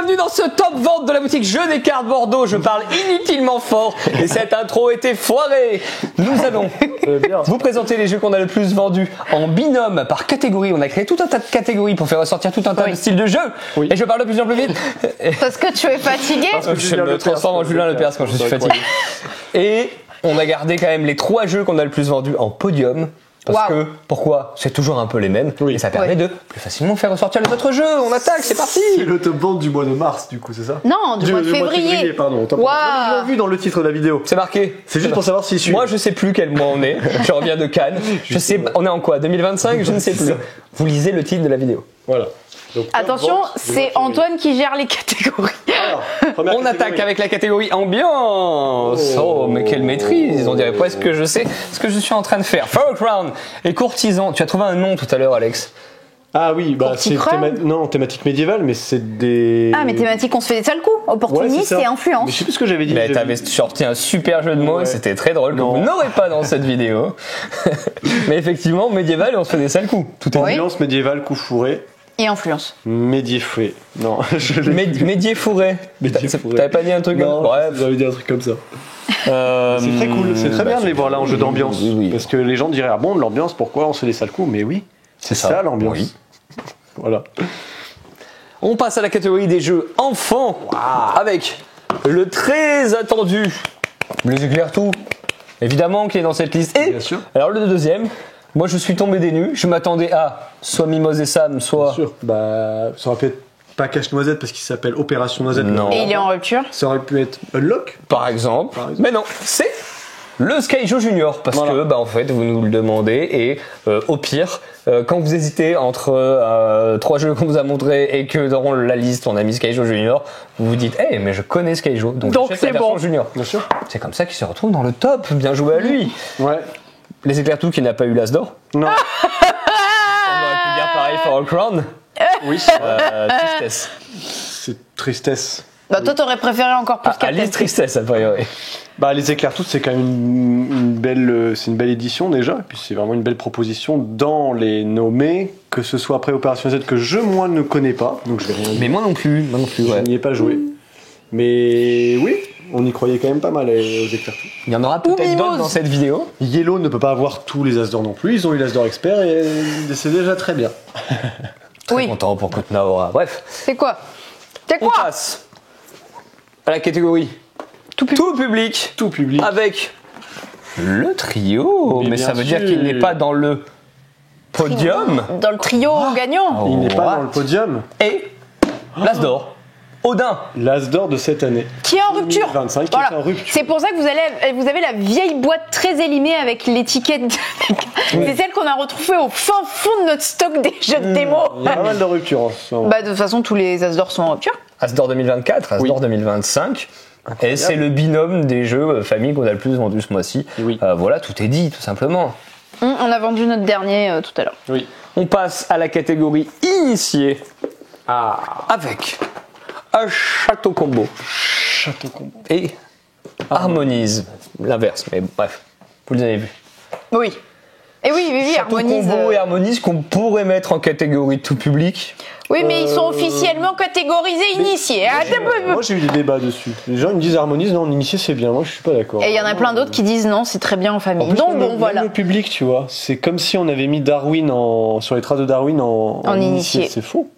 bienvenue dans ce top vente de la boutique Jeux des cartes Bordeaux. Je parle inutilement fort et cette intro était foirée. Nous allons vous présenter les jeux qu'on a le plus vendus en binôme par catégorie. On a créé tout un tas de catégories pour faire ressortir tout un tas de styles de jeux. Oui. Et je parle de plus en plus vite. Parce que tu es fatigué. Parce que je me transforme en Julien Lepers quand je suis fatigué. Et on a gardé quand même les 3 jeux qu'on a le plus vendus en podium. Parce que, pourquoi? C'est toujours un peu les mêmes, et ça permet de plus facilement faire ressortir les autres jeux. On attaque, c'est parti. C'est le top vente du mois de mars, du coup, c'est ça? Non, du mois de février. Pardon. Wow. Ils l'ont vu dans le titre de la vidéo. C'est marqué. C'est juste pour savoir si Moi, je sais plus quel mois on est. Je reviens de Cannes. Je sais, on est en quoi? 2025? Je ne sais plus. Vous lisez le titre de la vidéo. Voilà. Donc, attention, c'est Antoine qui gère les catégories. Alors, on attaque avec la catégorie ambiance. Oh, mais quelle maîtrise. On dirait presque que je sais ce que je suis en train de faire. Forecrown et courtisan. Tu as trouvé un nom tout à l'heure, Alex. Ah oui, bah c'est thématique médiévale, mais c'est des... Ah, mais thématique, on se fait des sales coups. Opportuniste et influence. Mais je sais plus ce que j'avais dit. Mais t'avais sorti un super jeu de mots et c'était très drôle que vous n'aurez pas dans cette vidéo. Mais effectivement, médiéval et on se fait des sales coups. Tout est ambiance médiévale, coup fourré. Et influence. Médiéfouré. Non, Médiéfouré. T'avais pas dit un truc comme ça? Bref, j'avais dit un truc comme ça. C'est très cool, c'est très bien de les voir là en jeu d'ambiance. Oui. Parce que les gens diraient, ah bon, de l'ambiance, pourquoi on se fait des sales coups? Mais oui, c'est ça l'ambiance. Oui. Voilà. On passe à la catégorie des jeux enfants avec le très attendu Les Éclairs Tout, évidemment, qui est dans cette liste. Et bien sûr. Alors le deuxième, moi je suis tombé des nues, je m'attendais à soit Mimose et Sam, soit... Bien sûr, bah ça aurait pu être pas Cache-Noisette parce qu'il s'appelle Opération Noisette. Non. Et il est en rupture. Ça aurait pu être Unlock par exemple. Mais non, c'est le Skyjo Junior, parce que en fait vous nous le demandez et au pire, quand vous hésitez entre 3 jeux qu'on vous a montrés et que dans la liste on a mis Skyjo Junior, vous vous dites mais je connais Skyjo, donc c'est bon. Junior. Bien sûr. C'est comme ça qu'il se retrouve dans le top, bien joué à lui. Ouais. Les Éclairs Tout qui n'a pas eu l'As d'or. Non. On aurait pu dire pareil for All Crown. Oui. Tristesse. C'est tristesse. Bah toi t'aurais préféré encore plus Alice Tristesse a priori. Bah les Éclairs Toutes c'est quand même une belle édition déjà, et puis c'est vraiment une belle proposition dans les nommés, que ce soit après Opération Z que moi ne connais pas, donc je vais rien dire. Mais moi non plus, Je n'y ai pas joué. Mais oui, on y croyait quand même pas mal aux Éclairs Toutes. Il y en aura peut-être d'autres dans cette vidéo. Yellow ne peut pas avoir tous les As d'or non plus, ils ont eu l'As d'or expert et c'est déjà très bien. Très content pour Kutnaora. Bref. C'est quoi? On passe à la catégorie tout public. Avec le trio. Mais ça veut dire qu'il n'est pas dans le podium. Dans le trio gagnant. Il n'est pas dans le podium. Et l'As d'or. Odin. L'As d'or de cette année. Qui est en rupture. 2025, qui est en rupture. C'est pour ça que vous avez la vieille boîte très élimée avec l'étiquette. C'est celle qu'on a retrouvée au fin fond de notre stock des jeux de démo. Il y a pas mal de ruptures en ce moment. Bah, de toute façon, tous les As d'or sont en rupture. As d'or 2024, As d'or 2025. Incroyable. Et c'est le binôme des jeux famille qu'on a le plus vendu ce mois-ci. Oui. Voilà, tout est dit, tout simplement. On a vendu notre dernier tout à l'heure. Oui. On passe à la catégorie initiée. Avec un château combo. Et harmonise. L'inverse, mais bref, vous les avez vus. Oui. Et oui, Château harmonise. combo et harmonise qu'on pourrait mettre en catégorie tout public. Oui, mais ils sont officiellement catégorisés initiés. Moi j'ai eu des débats dessus. Les gens ils me disent harmonise, non, initié c'est bien. Moi je suis pas d'accord. Et il y en a plein d'autres qui disent non, c'est très bien en famille. En plus, Donc même voilà. le public, tu vois, c'est comme si on avait mis Darwin sur les traces de Darwin en initié. C'est faux.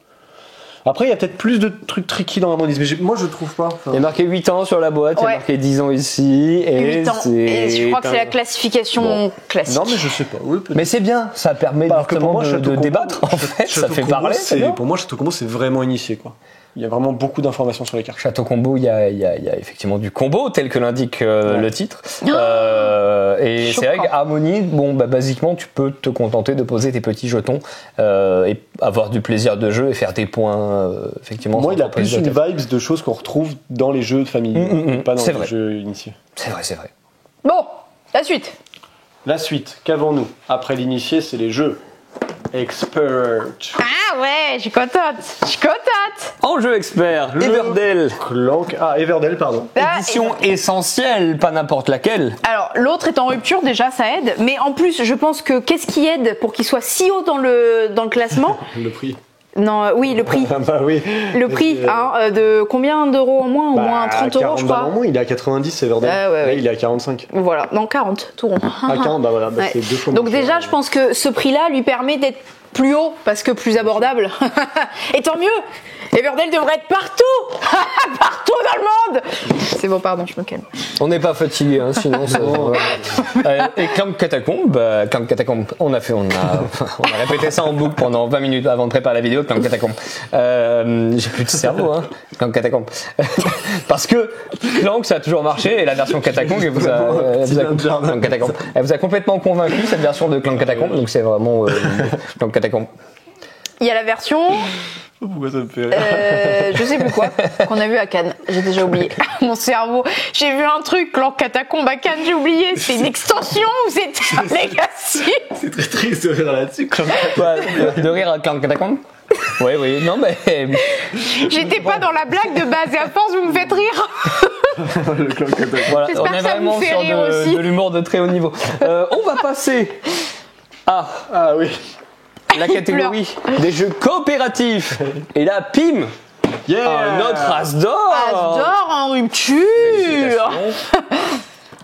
Après, il y a peut-être plus de trucs tricky dans harmonise, mais moi je trouve pas. Il y a marqué 8 ans sur la boîte, il y a marqué 10 ans ici. Et 8 ans. Et je crois que c'est la classification classique. Non, mais je sais pas. Oui, mais c'est bien, ça permet justement de débattre en fait, ça fait parler. Pour moi, Château Combo, c'est vraiment initié, quoi. Il y a vraiment beaucoup d'informations sur les cartes. Château combo, il y a effectivement du combo tel que l'indique le titre. Et c'est vrai qu'harmonie, basiquement, tu peux te contenter de poser tes petits jetons et avoir du plaisir de jeu et faire des points. Effectivement. Moi, il a plus une vibes de choses qu'on retrouve dans les jeux de famille, pas dans les jeux initiés. C'est vrai. Bon, la suite. La suite, qu'avons-nous? Après l'initié, c'est les jeux expert. Ah ouais, je suis contente. En jeu expert, Everdell. Everdell, pardon. Édition essentielle, pas n'importe laquelle. Alors, l'autre est en rupture, déjà, ça aide. Mais en plus, je pense que qu'est-ce qui aide pour qu'il soit si haut dans le classement? Le prix. Non, oui, le prix. Bah oui. Le prix, de combien d'euros en moins? Au moins 30 euros, je 40 balles crois. en moins, il est à 90, Everdell. Ouais. Là, il est à 45. Voilà, non, 40, tout rond. À 40, bah voilà, Ouais. c'est 2 fois Donc moins cher. déjà, je pense que ce prix-là lui permet d'être plus haut, parce que plus abordable. Et tant mieux. Everdell devrait être partout. Partout dans le monde. C'est bon, pardon, je me calme. On n'est pas fatigué, hein, sinon ça. Et Clank Catacombe, on a répété ça en boucle pendant 20 minutes avant de préparer la vidéo. Clank Catacombe. J'ai plus de cerveau, hein. Clank Catacombe. Parce que Clank, ça a toujours marché et la version Catacombe, elle vous a complètement convaincu cette version de Clank Catacombe. Donc c'est vraiment Clank Catacombe. Il y a la version, Pourquoi ça me fait rire je sais plus quoi, qu'on a vu à Cannes. J'ai déjà oublié. Mon cerveau. J'ai vu un truc, Clank Catacombe à Cannes, j'ai oublié. C'est une extension ou c'était un legacy? C'est très triste de rire là-dessus. De rire à Clank Catacombe. Oui, non mais. J'étais pas dans la blague de base et à force vous me faites rire. Le Clank Catacombe. Voilà, J'espère on que est ça vraiment vous fait sur rire aussi. de l'humour de très haut niveau. On va passer à Ah oui. la catégorie des jeux coopératifs. Et là, pim, Yeah. notre as d'or. As-d'or en rupture.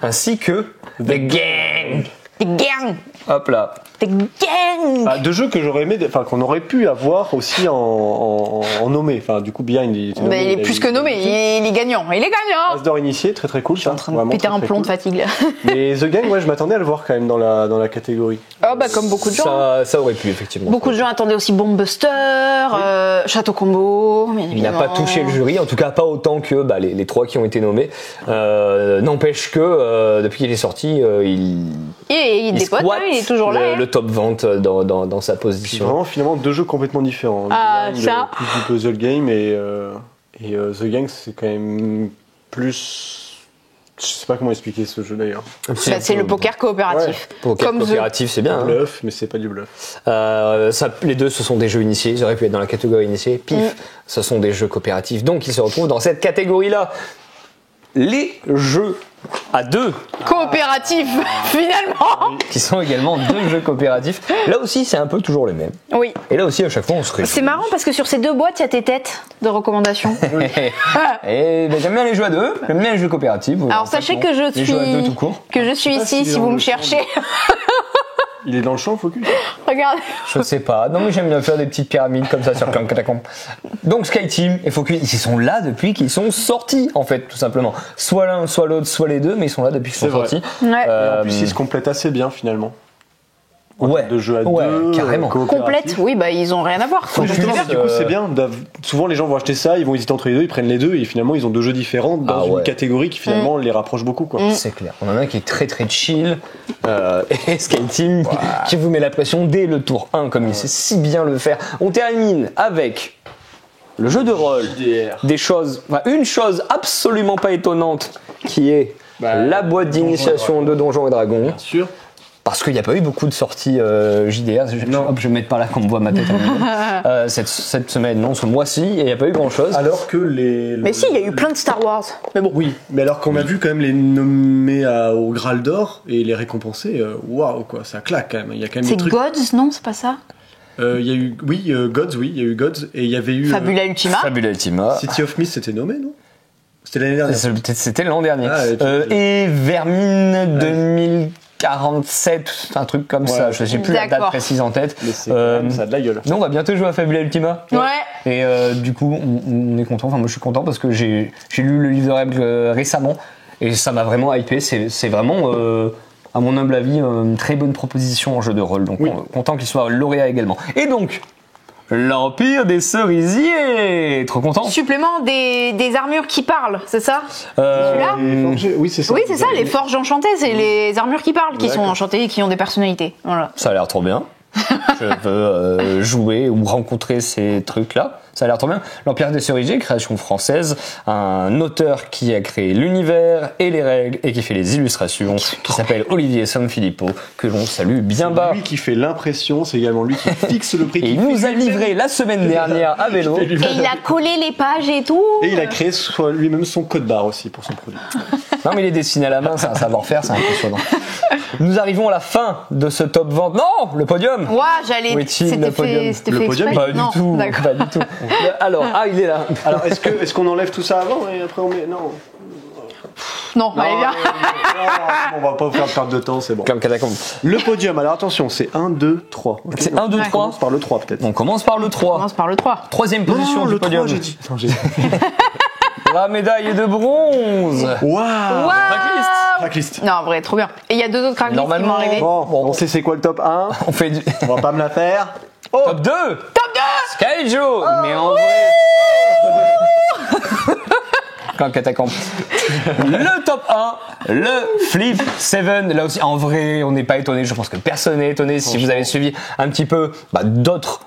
Ainsi que The Gang. Des gangs. Hop là. Des gangs. Ah, deux jeux que j'aurais aimé, enfin qu'on aurait pu avoir aussi en nommé. Enfin, du coup, bien, il était nommé, Mais il est plus que nommé, il est gagnant. Il est gagnant. As d'or initié, très très cool. Je suis en train de péter un plomb de fatigue là. Mais The Gang, ouais, je m'attendais à le voir quand même dans la catégorie. Oh bah comme beaucoup de gens. Ça aurait pu, effectivement. Beaucoup de gens attendaient aussi Bomb Buster, Château Combo. Il n'a pas touché le jury, en tout cas pas autant que les trois qui ont été nommés. N'empêche que depuis qu'il est sorti, Il dépote, squatte hein, il est toujours là. hein. le top vente dans sa C'est position. vraiment finalement deux jeux complètement différents. Ah, The Gang, ça. plus du puzzle game et The Gang, c'est quand même plus. Je sais pas comment expliquer ce jeu d'ailleurs. Bah, c'est le poker coopératif. Poker Comme coopératif, c'est bien. Hein. Bluff, mais c'est pas du bluff. Les deux, ce sont des jeux initiés. Ils auraient pu être dans la catégorie initiée. Pif, ce sont des jeux coopératifs. Donc, ils se retrouvent dans cette catégorie-là. Les jeux à deux, Coopératif, finalement. qui sont également deux jeux coopératifs. Là aussi, c'est un peu toujours les mêmes. Oui. Et là aussi, à chaque fois, on se réjouit. C'est marrant parce que sur ces deux boîtes, il y a tes têtes de recommandations. Et j'aime bien les jeux à deux, j'aime bien les jeux coopératifs. Alors sachez que les jeux à deux tout court. je suis pas ici s'il est si dans vous le me champ cherchez. Il est dans le champ, Focus. Regardez. Je sais pas. Non, mais j'aime bien faire des petites pyramides comme ça sur Clank Catacombe. Donc Skyteam et Focus, ils sont là depuis qu'ils sont sortis, en fait, tout simplement. Soit l'un, soit l'autre, soit les deux, mais ils sont là depuis qu'ils sont C'est vrai. sortis. Ouais. Et en plus, ils se complètent assez bien finalement. Ouais. De jeux à Ouais, deux, carrément. Complète, oui, bah ils ont rien à voir. Oui, justement, Focus, du coup, c'est bien. Souvent, les gens vont acheter ça, ils vont hésiter entre les deux, ils prennent les deux, et finalement, ils ont deux jeux différents dans une catégorie qui finalement les rapproche beaucoup, quoi. C'est clair. On en a un qui est très très chill. Et Skyteam qui vous met la pression dès le tour 1, comme il sait si bien le faire. On termine avec le jeu de rôle. Des choses, une chose absolument pas étonnante qui est la boîte d'initiation de Donjons et Dragons. Bien sûr. Parce qu'il n'y a pas eu beaucoup de sorties JDR. Je vais me mettre par là qu'on me voit ma tête. Cette semaine, non, ce mois-ci, et il n'y a pas eu grand-chose. Alors que Mais si, il y a eu plein de Star Wars. Mais bon. Oui, mais alors qu'on a vu quand même les nommés au Graal d'Or et les récompensés, waouh, quoi, ça claque quand même. Il y a quand même C'est des trucs. Gods, non, c'est pas ça? Il y a eu, Gods, il y a eu Gods, et il y avait eu. Fabula Ultima. Fabula Ultima. City of Mist, c'était nommé, non? C'était l'année dernière. C'était l'an dernier. Ah, et Vermine 2047, un truc comme ça. Je sais plus la date D'accord. précise en tête. Mais c'est quand même, ça a de la gueule. Nous, on va bientôt jouer à Fabula Ultima. Ouais. Et du coup, on est content. Enfin, moi, je suis content parce que j'ai lu le livre de règles récemment et ça m'a vraiment hypé. C'est vraiment, à mon humble avis, une très bonne proposition en jeu de rôle. Donc, content qu'il soit lauréat également. Et donc, l'Empire des Cerisiers. Trop content. Supplément des armures qui parlent, c'est ça? Celui-là? Oui, c'est ça. Oui, c'est ça, les forges enchantées, c'est les armures qui parlent, qui sont enchantées et qui ont des personnalités. Voilà. Ça a l'air trop bien. Je veux jouer ou rencontrer ces trucs-là. Ça a l'air trop bien. L'Empire des Cerisiers, création française, un auteur qui a créé l'univers et les règles et qui fait les illustrations, qui s'appelle Olivier Sanfilippo, que l'on salue bien bas. C'est lui qui fait l'impression, c'est également lui qui fixe le prix. Et il nous a livré la semaine dernière à vélo. Et il a collé les pages et tout. Et il a créé lui-même son code barre aussi pour son produit. Non mais il est dessiné à la main, c'est un savoir-faire, c'est impressionnant. Nous arrivons à la fin de ce top vente. Non, le podium. Ouah, j'allais. Où est-il, le podium? C'était Le fait podium, exprès. Pas du Non, tout. d'accord. Pas du tout. Alors, il est là. Alors, est-ce qu'on enlève tout ça avant et après on met. Non. Non, allez bien. Non, on va pas vous faire perdre de temps, c'est bon. Comme catacombe. Le podium, alors attention, c'est 1, 2, 3. Ok, C'est donc, 1, 2, on 3. commence par le 3 peut-être. On commence par le On 3. commence par le 3. Troisième position Non, du le 3, podium. j'ai dit. Attends, j'ai dit. La médaille de bronze. Waouh Tracklist. Non, en vrai, trop bien. Et il y a 2 autres cracklists qui vont Normalement, arriver. Bon, on sait c'est quoi le top 1. On fait du On va pas me la faire. top 2. Top 2. Skyjo. Mais en vrai. Comme catacombe. Le top 1, le Flip 7. Là aussi, en vrai, on n'est pas étonné. Je pense que personne n'est étonné si vous avez suivi un petit peu d'autres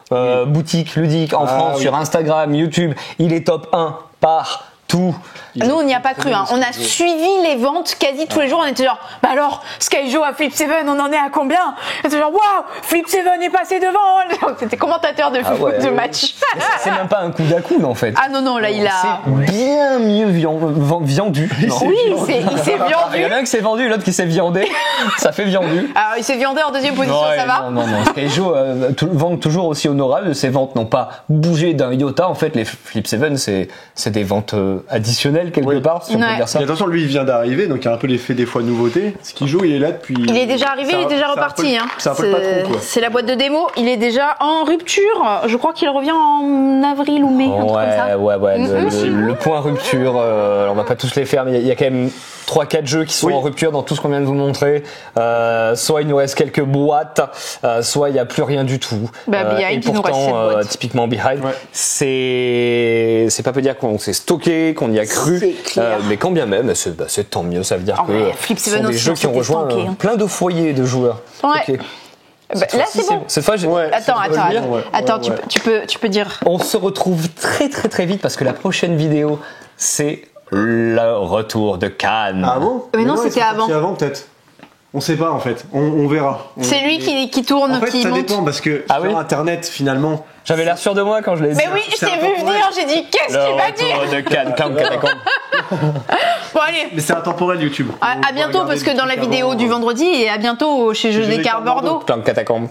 boutiques ludiques en France, sur Instagram, YouTube. Il est top 1 partout. Nous, on n'y a pas cru. Hein. On a suivi les ventes quasi tous les jours. On était genre, bah alors, Skyjo à Flip 7, on en est à combien? On était genre, waouh, Flip 7 est passé devant. C'était commentateur de, de match. C'est même pas un coup d'à-coude en fait. Ah non, non, là, il a. C'est bien mieux viandu. Non. Oui, il s'est Il y en viandu. a un qui s'est vendu, l'autre qui s'est viandé. Ça fait viandu. Alors, il s'est viandé en deuxième position, Ouais, ça va? Non. Skyjo vend toujours aussi honorable. Ses ventes n'ont pas bougé d'un iota. En fait, les Flip 7, c'est des ventes additionnelles quelque part, si on peut dire ça. Et attention, lui il vient d'arriver, donc il y a un peu l'effet des fois nouveauté. Ce qui joue, il est là depuis. Il est déjà arrivé, il est déjà reparti. C'est un peu le patron, quoi. C'est la boîte de démo. Il est déjà en rupture. Je crois qu'il revient en avril ou mai, un truc comme ça. Ouais. Le point rupture, on va pas tous les faire, mais il y a quand même 3-4 jeux qui sont en rupture dans tout ce qu'on vient de vous montrer. Soit il nous reste quelques boîtes, soit il n'y a plus rien du tout. Behind, et pourtant, il nous reste 7 boîtes. typiquement Behind, c'est pas peu dire qu'on s'est stocké, qu'on y a cru, C'est clair. mais quand bien même, c'est tant mieux. Ça veut dire que ouais, Flip ce 7 sont des aussi, jeux on qui ont s'était rejoint stanké, hein. plein de foyers de joueurs. Ouais. Ok. Bah, là, c'est bon. Cette fois, j'ai... Attends, tu peux dire. On se retrouve très vite parce que la prochaine vidéo, c'est le retour de Cannes. Ah bon? Mais non, c'était avant. C'est avant peut-être. On sait pas en fait. On verra. C'est lui qui tourne, En fait, qui ça monte. dépend parce que sur Internet finalement. J'avais l'air sûr de moi quand je l'ai dit. Mais oui, je t'ai vu venir, j'ai dit qu'est-ce qu'il va dire. Le retour de Cannes, comme catacombe. Bon allez. Mais c'est intemporel YouTube. À bientôt parce que dans la vidéo du vendredi et à bientôt chez Jeux d'écart Bordeaux. Comme catacombe.